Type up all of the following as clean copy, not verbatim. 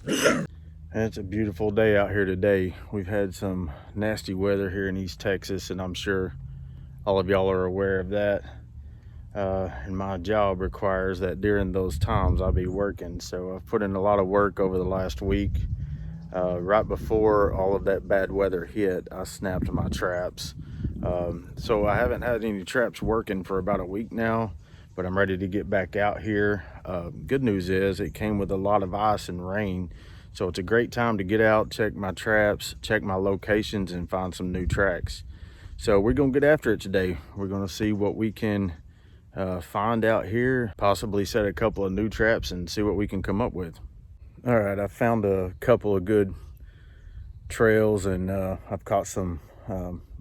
It's a beautiful day out here today. We've had some nasty weather here in East Texas, and I'm sure all of y'all are aware of that. And my job requires that during those times I'll be working. So I've put in a lot of work over the last week. Right before all of that bad weather hit, I snapped my traps. So I haven't had any traps working for about a week now, but I'm ready to get back out here. Good news is it came with a lot of ice and rain. So it's a great time to get out, check my traps, check my locations, and find some new tracks. So we're gonna get after it today. We're gonna see what we can find out here, possibly set a couple of new traps and see what we can come up with. All right, I found a couple of good trails, and I've caught some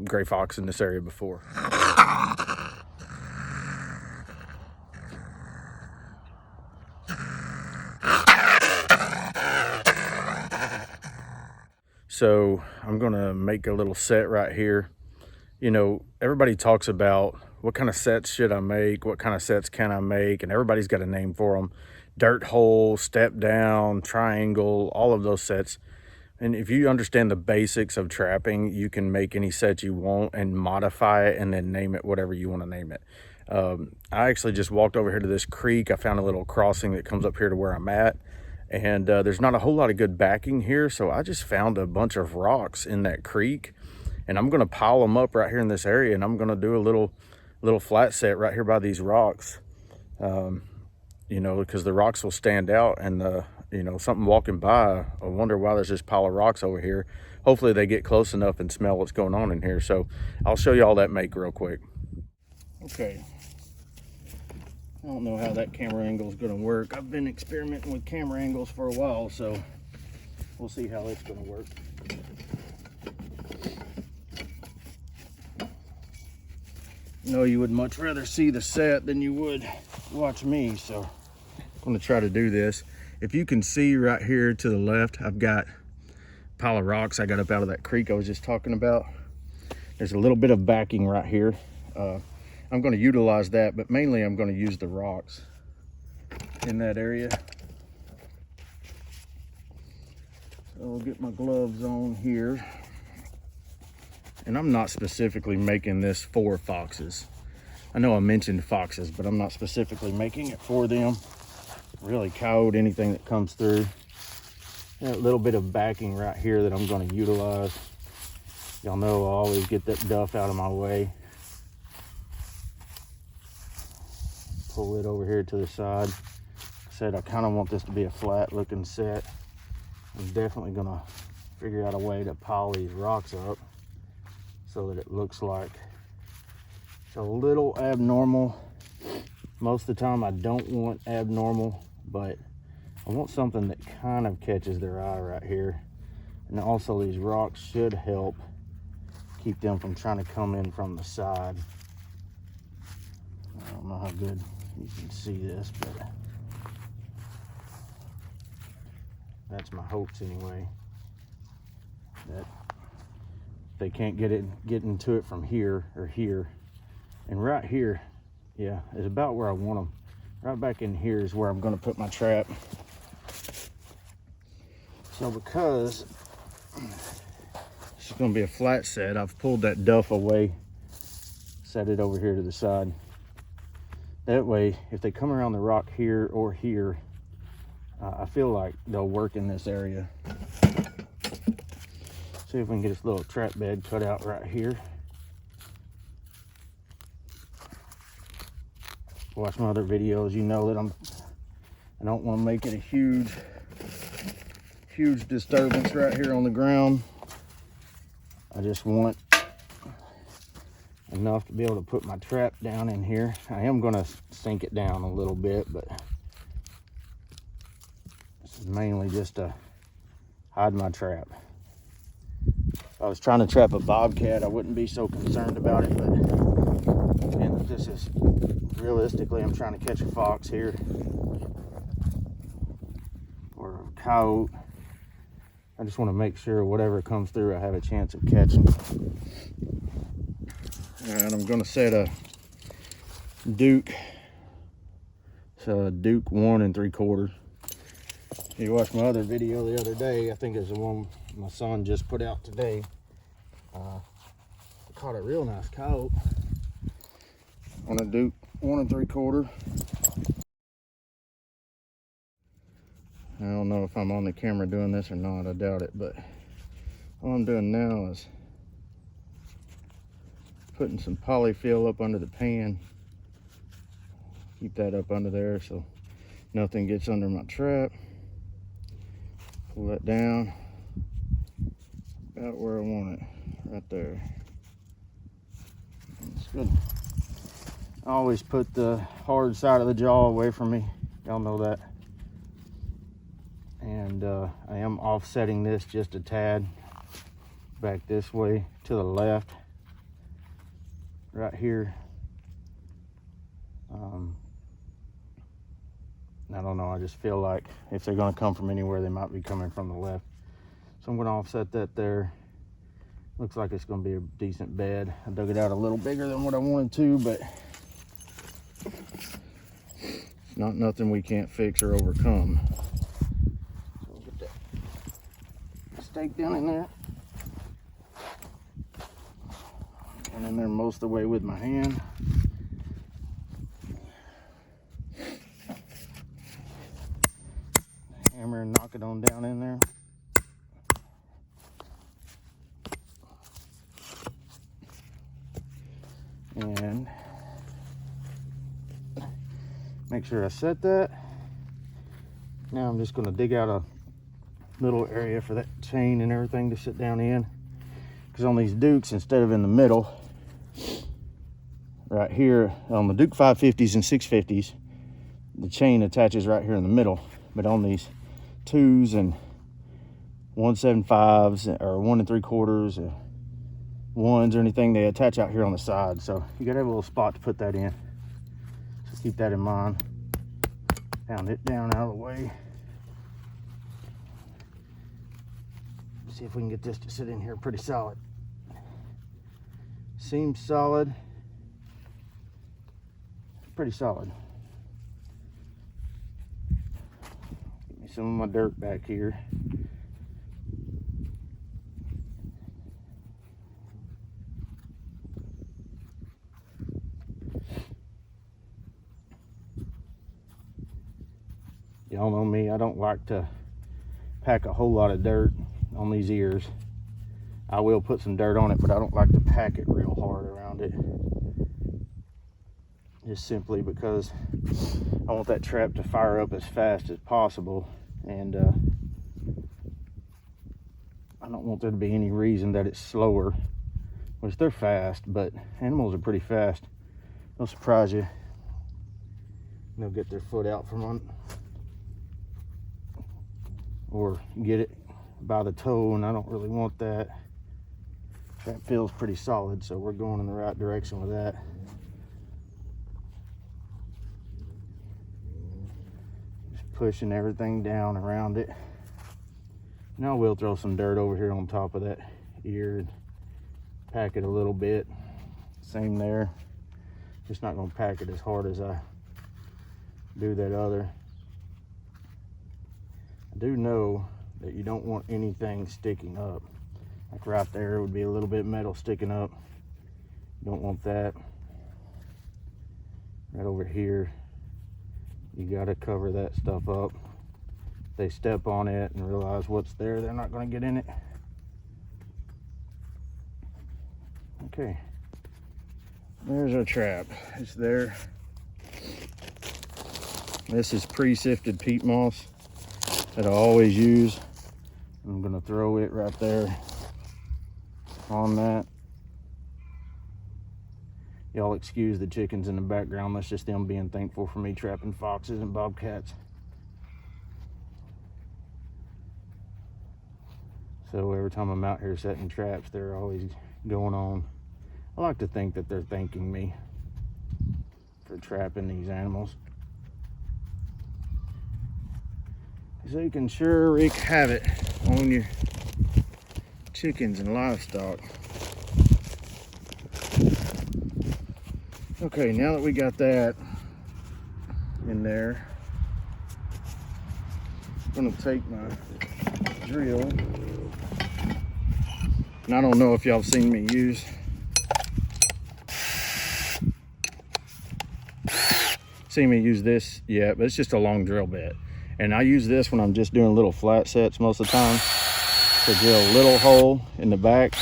gray fox in this area before. So I'm gonna make a little set right here. You know, everybody talks about what kind of sets should I make, what kind of sets can I make, and everybody's got a name for them. Dirt hole, step down, triangle, all of those sets. And if you understand the basics of trapping, you can make any set you want and modify it and then name it whatever you want to name it. I actually just walked over here to this creek. I found a little crossing that comes up here to where I'm at. And there's not a whole lot of good backing here. So I just found a bunch of rocks in that creek. And I'm gonna pile them up right here in this area. And I'm gonna do a little flat set right here by these rocks. You know, because the rocks will stand out, and you know, something walking by, I wonder why there's this pile of rocks over here. Hopefully they get close enough and smell what's going on in here. So I'll show you all that make real quick. Okay, I don't know how that camera angle is going to work. I've been experimenting with camera angles for a while, so we'll see how it's going to work. No, you would much rather see the set than you would watch me, so I'm going to try to do this. If you can see right here to the left, I've got a pile of rocks I got up out of that creek I was just talking about. There's a little bit of backing right here. I'm going to utilize that, but mainly I'm going to use the rocks in that area. So I'll get my gloves on here. And I'm not specifically making this for foxes. I know I mentioned foxes, but I'm not specifically making it for them. Really coyote, anything that comes through. And a little bit of backing right here that I'm going to utilize. Y'all know I always get that duff out of my way. Pull it over here to the side. Like I said, I kind of want this to be a flat looking set. I'm definitely going to figure out a way to pile these rocks up so that it looks like it's a little abnormal. Most of the time I don't want abnormal, but I want something that kind of catches their eye right here. And also these rocks should help keep them from trying to come in from the side. I don't know how good you can see this, but that's my hopes anyway. That they can't get into it from here or here. And right here, yeah, is about where I want them. Right back in here is where I'm going to put my trap. So because it's going to be a flat set, I've pulled that duff away, set it over here to the side. That way, if they come around the rock here or here, I feel like they'll work in this area. See if we can get this little trap bed cut out right here. Watch my other videos, you know that I don't want to make it a huge disturbance right here on the ground. I just want enough to be able to put my trap down in here. I am going to sink it down a little bit, but this is mainly just to hide my trap. If I was trying to trap a bobcat, I wouldn't be so concerned about it, but and this is realistically, I'm trying to catch a fox here or a coyote. I just want to make sure whatever comes through I have a chance of catching. All right, I'm going to set a Duke. It's a Duke 1 3/4. You watched my other video the other day. I think it's the one my son just put out today. I caught a real nice coyote on a Duke 1 3/4. I don't know if I'm on the camera doing this or not. I doubt it, but all I'm doing now is putting some polyfill up under the pan. Keep that up under there so nothing gets under my trap. Pull that down about where I want it, right there. That's good. I always put the hard side of the jaw away from me. Y'all know that. And I am offsetting this just a tad back this way to the left, right here. I don't know, I just feel like if they're going to come from anywhere, they might be coming from the left. So I'm going to offset that there. Looks like it's going to be a decent bed. I dug it out a little bigger than what I wanted to, but it's not nothing we can't fix or overcome. So I'll get that stake down in there. And in there most of the way with my hand. Hammer and knock it on down in there. And make sure I set that. Now I'm just going to dig out a little area for that chain and everything to sit down in. Because on these Dukes, instead of in the middle, right here on the Duke 550s and 650s, the chain attaches right here in the middle. But on these 2s and 175s or 1 3/4 or 1s or anything, they attach out here on the side. So you gotta have a little spot to put that in. So keep that in mind. Pound it down out of the way. See if we can get this to sit in here pretty solid. Seems solid. Pretty solid. Get me some of my dirt back here. Y'all know me, I don't like to pack a whole lot of dirt on these ears. I will put some dirt on it, but I don't like to pack it real hard around it. Just simply because I want that trap to fire up as fast as possible, and I don't want there to be any reason that it's slower, which they're fast, but animals are pretty fast. They'll surprise you. They'll get their foot out from on, or get it by the toe, and I don't really want that. That feels pretty solid, so we're going in the right direction with that. Just pushing everything down around it. Now we'll throw some dirt over here on top of that ear and pack it a little bit. Same there. Just not going to pack it as hard as I do that other. I do know that you don't want anything sticking up. Like right there would be a little bit of metal sticking up. You don't want that. Right over here, you got to cover that stuff up. If they step on it and realize what's there, they're not going to get in it. Okay, there's our trap. It's there. This is pre-sifted peat moss that I always use. I'm gonna throw it right there on that. Y'all excuse the chickens in the background. That's just them being thankful for me trapping foxes and bobcats. So every time I'm out here setting traps, they're always going on. I like to think that they're thanking me for trapping these animals. So you can sure wreak havoc on your chickens and livestock. Okay, now that we got that in there, I'm gonna take my drill, and I don't know if y'all have seen me use this yet, but it's just a long drill bit. And I use this when I'm just doing little flat sets most of the time to drill a little hole in the back.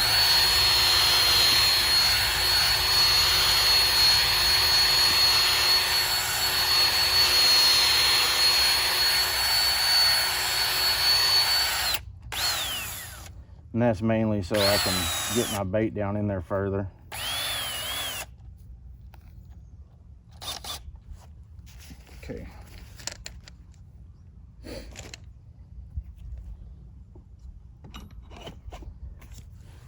And that's mainly so I can get my bait down in there further. Okay.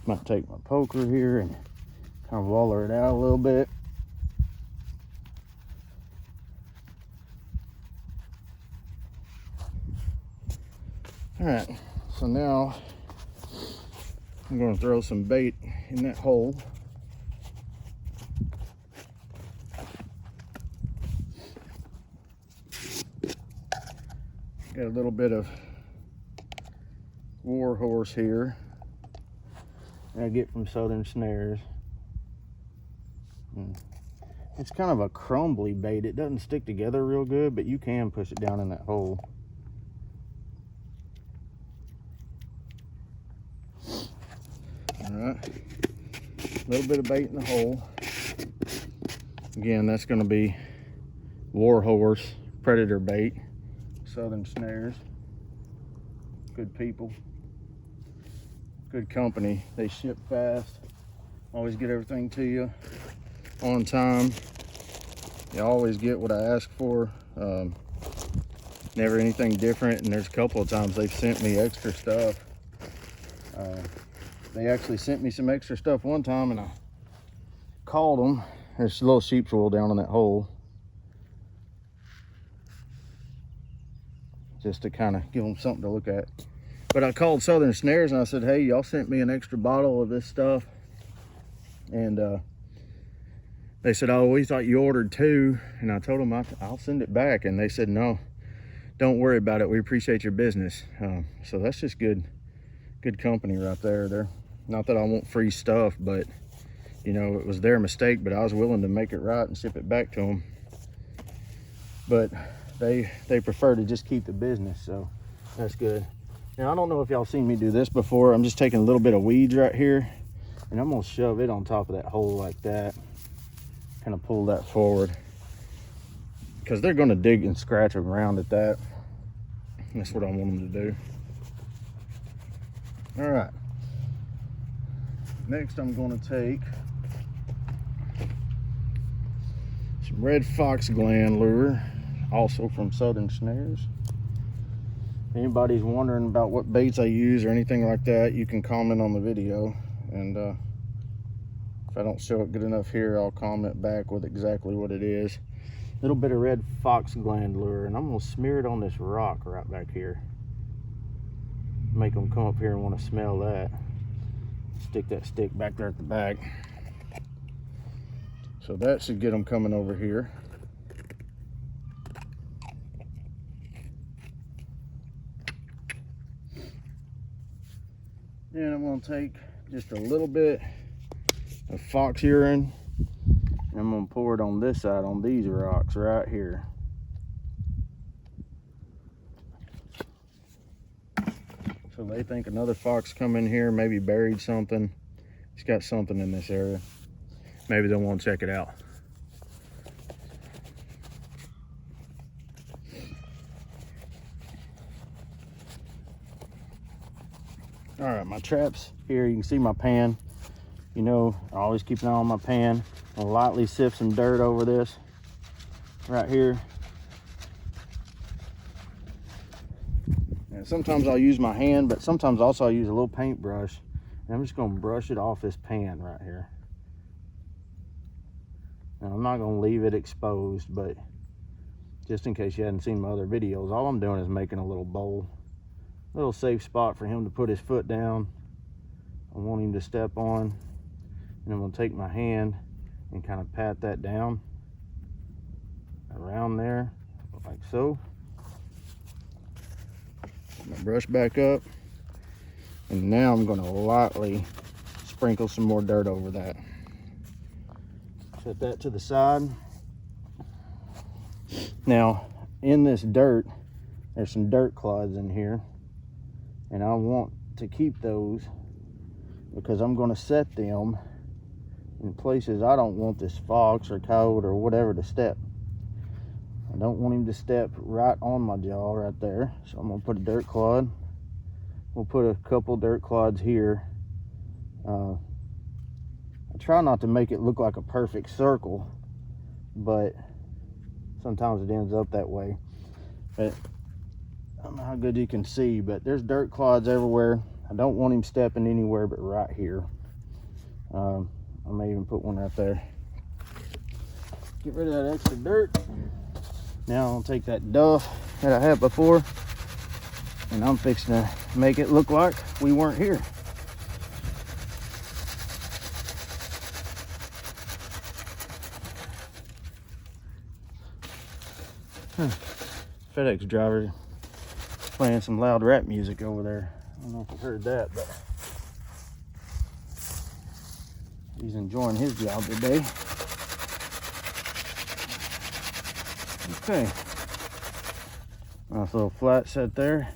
Might take my poker here and kind of waller it out a little bit. All right, so now I'm going to throw some bait in that hole. Got a little bit of Warhorse here that I get from Southern Snares. It's kind of a crumbly bait. It doesn't stick together real good, but you can push it down in that hole. All right, a little bit of bait in the hole. Again, that's going to be Warhorse Predator bait, Southern Snares. Good people, good company. They ship fast, always get everything to you on time. You always get what I ask for. Never anything different. And there's a couple of times they've sent me extra stuff. They actually sent me some extra stuff one time, and I called them. There's a little sheep's wool down in that hole, just to kind of give them something to look at. But I called Southern Snares and I said, hey, y'all sent me an extra bottle of this stuff. And they said, oh, we thought you ordered 2. And I told them I'll send it back. And they said, no, don't worry about it. We appreciate your business. So that's just good company right there. They're, not that I want free stuff, but you know, it was their mistake, but I was willing to make it right and ship it back to them. But they prefer to just keep the business, so that's good. Now, I don't know if y'all seen me do this before. I'm just taking a little bit of weeds right here, and I'm gonna shove it on top of that hole like that. Kind of pull that forward, because they're gonna dig and scratch around at that. And that's what I want them to do. All right. Next, I'm gonna take some red fox gland lure, also from Southern Snares. If anybody's wondering about what baits I use or anything like that, you can comment on the video, and if I don't show it good enough here, I'll comment back with exactly what it is. A little bit of red fox gland lure, and I'm gonna smear it on this rock right back here. Make them come up here and want to smell that. Stick that stick back there at the back. So that should get them coming over here. Then I'm going to take just a little bit of fox urine, and I'm going to pour it on this side, on these rocks right here. So they think another fox come in here, maybe buried something. It's got something in this area. Maybe they'll want to check it out. All right, my traps here, you can see my pan. You know, I always keep an eye on my pan. I'll lightly sift some dirt over this right here. And sometimes I'll use my hand, but sometimes also I'll use a little paintbrush. And I'm just gonna brush it off this pan right here. Now, I'm not gonna leave it exposed, but just in case you hadn't seen my other videos, all I'm doing is making a little bowl. A little safe spot for him to put his foot down. I want him to step on. And I'm gonna take my hand and kind of pat that down around there, like so. Brush back up. And now I'm gonna lightly sprinkle some more dirt over that. Set that to the side. Now, in this dirt, there's some dirt clods in here, and I want to keep those because I'm gonna set them in places I don't want this fox or coyote or whatever to step. I don't want him to step right on my jaw right there. So I'm gonna put a dirt clod. We'll put a couple dirt clods here. I try not to make it look like a perfect circle, but sometimes it ends up that way. But I don't know how good you can see, but there's dirt clods everywhere. I don't want him stepping anywhere but right here. I may even put one right there. Get rid of that extra dirt. Now I'll take that duff that I had before, and I'm fixing to make it look like we weren't here. FedEx driver playing some loud rap music over there. I don't know if you heard that, but he's enjoying his job today. Okay, nice little flat set there.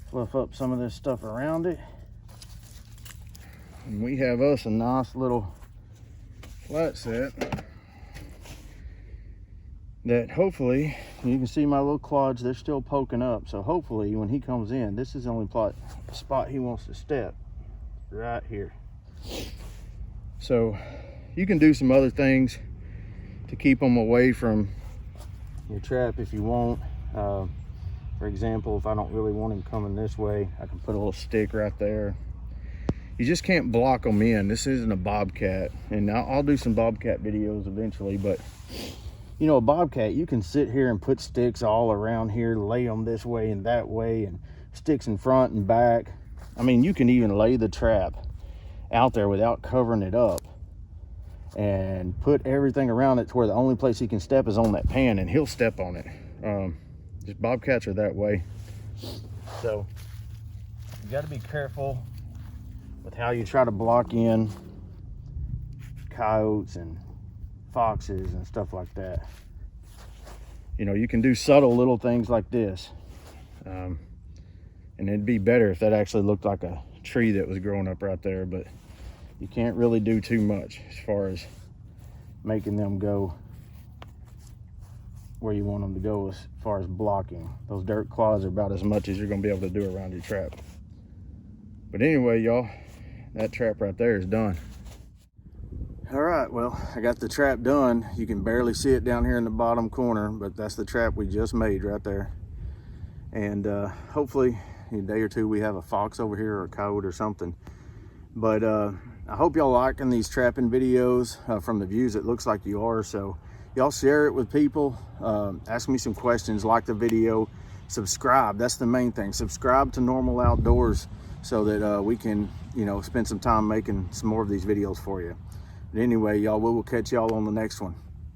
Fluff up some of this stuff around it, and we have us a nice little flat set that hopefully, you can see my little clods, they're still poking up. So hopefully when he comes in, this is the only spot he wants to step, right here. So you can do some other things to keep them away from your trap if you want. For example, if I don't really want him coming this way, I can put a little stick right there. You just can't block them in. This isn't a bobcat, and I'll do some bobcat videos eventually, but you know, a bobcat, you can sit here and put sticks all around here, lay them this way and that way, and sticks in front and back. I mean, you can even lay the trap out there without covering it up and put everything around it to where the only place he can step is on that pan, and he'll step on it. Just bobcats are that way. So you got to be careful with how you try to block in coyotes and foxes and stuff like that. You know, you can do subtle little things like this, and it'd be better if that actually looked like a tree that was growing up right there, but you can't really do too much as far as making them go where you want them to go as far as blocking. Those dirt clods are about as much as you're going to be able to do around your trap. But anyway, y'all, that trap right there is done. All right, well, I got the trap done. You can barely see it down here in the bottom corner, but that's the trap we just made right there. And hopefully in a day or two we have a fox over here or a coyote or something. But I hope y'all liking these trapping videos. From the views it looks like you are, so y'all share it with people. Ask me some questions, like the video, subscribe. That's the main thing. Subscribe to Normal Outdoors so that we can, you know, spend some time making some more of these videos for you. But anyway, y'all, we will catch y'all on the next one.